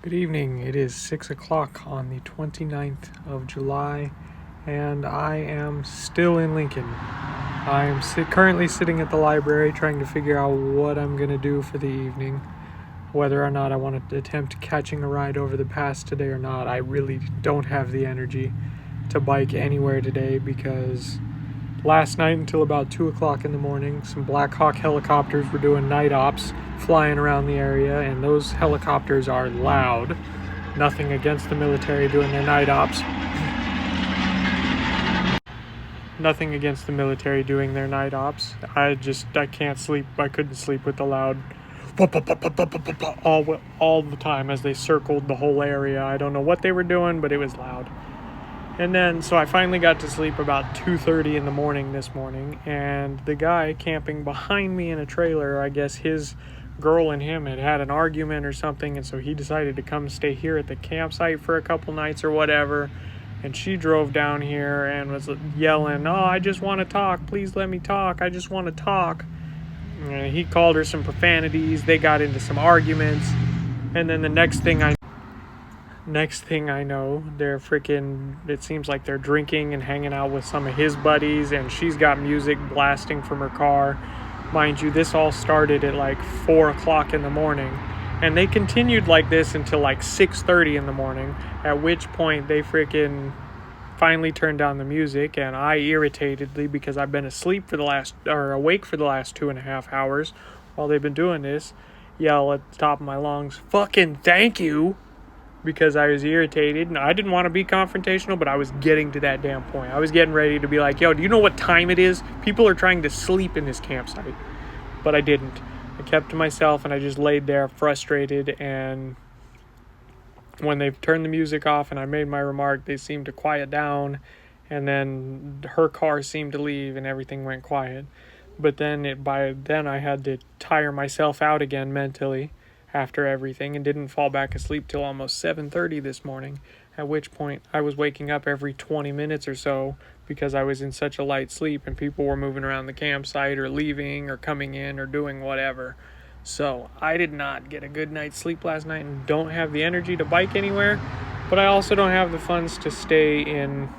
Good evening. It is 6 o'clock on the 29th of July, and I am still in Lincoln. I am currently sitting at the library trying to figure out what I'm going to do for the evening, whether or not I want to attempt catching a ride over the pass today or not. I really don't have the energy to bike anywhere today because last night until about 2 o'clock in the morning, some Black Hawk helicopters were doing night ops flying around the area, and those helicopters are loud. Nothing against the military doing their night ops. Nothing against the military doing their night ops. I can't sleep. I couldn't sleep with the loud all the time as they circled the whole area. I don't know what they were doing, but it was loud. And then, so I finally got to sleep about 2:30 in the morning this morning, and the guy camping behind me in a trailer, I guess his girl and him had an argument or something, and so he decided to come stay here at the campsite for a couple nights or whatever, and she drove down here and was yelling, "Oh, I just want to talk, please let me talk, I just want to talk." And he called her some profanities, they got into some arguments, and then the next thing I know, they're it seems like they're drinking and hanging out with some of his buddies, and she's got music blasting from her car. Mind you, this all started at like 4 o'clock in the morning, and they continued like this until like 6:30 in the morning, at which point they finally turned down the music, and I irritatedly, because I've been awake for the last 2.5 hours while they've been doing this, yell at the top of my lungs, "Fucking thank you," because I was irritated, and I didn't want to be confrontational, but I was getting to that damn point. I was getting ready to be like, "Yo, do you know what time it is? People are trying to sleep in this campsite." But I didn't. I kept to myself, and I just laid there frustrated, and when they turned the music off and I made my remark, they seemed to quiet down, and then her car seemed to leave, and everything went quiet. But by then I had to tire myself out again mentally after everything, and didn't fall back asleep till almost 7:30 this morning, at which point I was waking up every 20 minutes or so because I was in such a light sleep and people were moving around the campsite or leaving or coming in or doing whatever. So I did not get a good night's sleep last night and don't have the energy to bike anywhere, but I also don't have the funds to stay in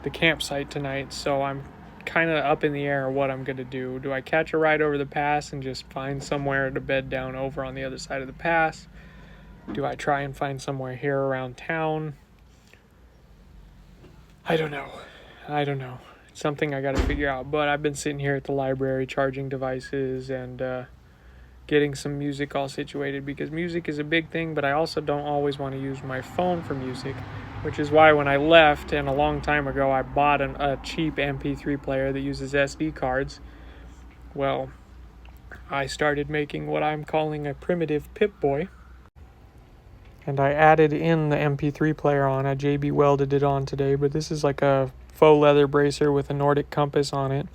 the campsite tonight, so I'm kind of up in the air what I'm going to do. Do I catch a ride over the pass and just find somewhere to bed down over on the other side of the pass? Do I try and find somewhere here around town? I don't know. It's something I got to figure out, but I've been sitting here at the library charging devices and getting some music all situated, because music is a big thing, but I also don't always want to use my phone for music, which is why when I left, and a long time ago, I bought a cheap MP3 player that uses SD cards. Well, I started making what I'm calling a primitive Pip-Boy, and I added in the MP3 player on. I JB welded it on today, but this is like a faux leather bracer with a Nordic compass on it.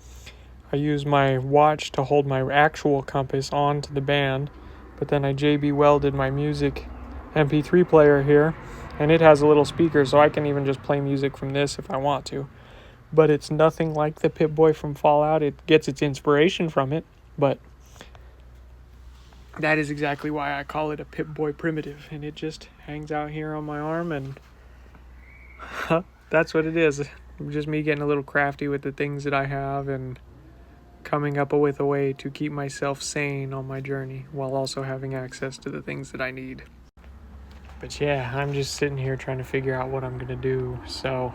I use my watch to hold my actual compass onto the band, but then I JB welded my music MP3 player here, and it has a little speaker, so I can even just play music from this if I want to. But it's nothing like the Pip-Boy from Fallout. It gets its inspiration from it, but that is exactly why I call it a Pip-Boy primitive, and it just hangs out here on my arm, and that's what it is. Just me getting a little crafty with the things that I have and coming up with a way to keep myself sane on my journey while also having access to the things that I need. But yeah, I'm just sitting here trying to figure out what I'm going to do. So,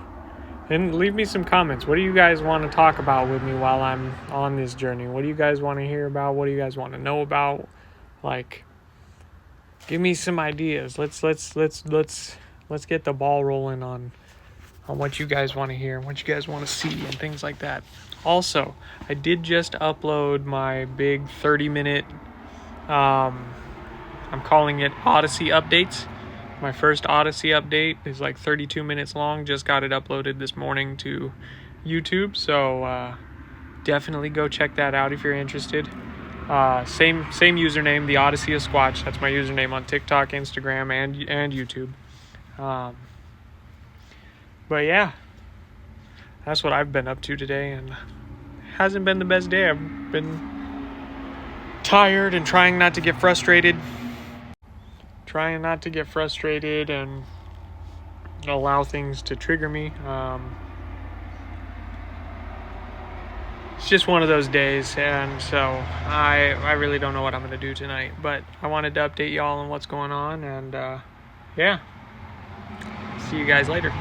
and leave me some comments. What do you guys want to talk about with me while I'm on this journey? What do you guys want to hear about? What do you guys want to know about? Like, give me some ideas. Let's get the ball rolling on what you guys want to hear, what you guys want to see, and things like that. Also, I did just upload my big 30-minute, I'm calling it Odyssey updates. My first Odyssey update is like 32 minutes long. Just got it uploaded this morning to YouTube, so definitely go check that out if you're interested. Same username, the Odyssey of Squatch. That's my username on TikTok, Instagram, and YouTube. But yeah, that's what I've been up to today, and it hasn't been the best day. I've been tired and trying not to get frustrated. trying not to get frustrated and allow things to trigger me. It's just one of those days, and so I really don't know what I'm going to do tonight, but I wanted to update y'all on what's going on, and yeah, see you guys later.